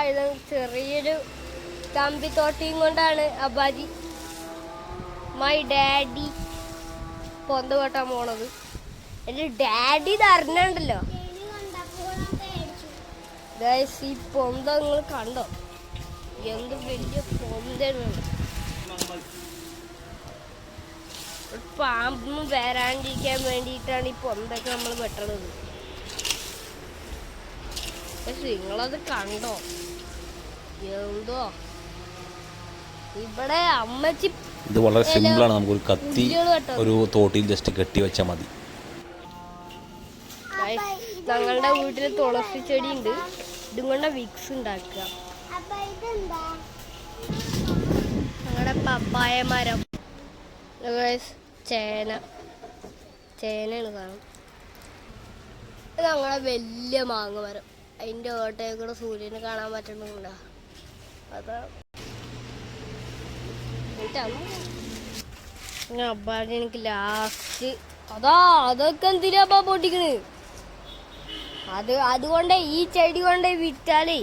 ഇത് ചെറിയൊരു കമ്പിത്തോട്ടിയും കൊണ്ടാണ് അബ്ബാജി മൈ ഡാഡി പൊന്ത കൊട്ടാൻ പോണത്. എൻ്റെ ഡാഡി തരണുണ്ടല്ലോ ഗൈസ്. ഈ പൊന്ത നിങ്ങൾ കണ്ടോ? എന്ത് വലിയ പൊന്തയാണ്. പാമ്പൊന്നും വരാണ്ടിരിക്കാൻ വേണ്ടിയിട്ടാണ് ഈ പൊന്തൊക്കെ നമ്മൾ വെട്ടണത്. പക്ഷെ നിങ്ങളത് കണ്ടോ? എന്തോ ഇവിടെ അമ്മച്ചി. ഇത് വളരെ സിമ്പിളാണ്. നമുക്കൊരു കത്തി ഒരു തോട്ടിൽ ജസ്റ്റ് കെട്ടി വെച്ചാൽ മതി. ഞങ്ങളുടെ വീട്ടിൽ തുളസി ചെടി ഉണ്ട്. ഇതും കൊണ്ട് വിക്സ് ഉണ്ടാക്കുക. ഞങ്ങളുടെ പപ്പായ മരം, ചേനയാണ് കാണും. ഇത് ഞങ്ങളുടെ വലിയ മാങ്ങ മരം. അതിൻ്റെ ഓട്ടയിൽ കൂടെ സൂര്യനെ കാണാൻ പറ്റുന്നുണ്ടോ? അതാ അബ്ബാടെ എനിക്ക് ലാസ്റ്റ് അതൊക്കെ എന്തിനാ പൊട്ടിക്കണ്? അതുകൊണ്ട് ഈ ചെടി കൊണ്ട് വിറ്റാലേ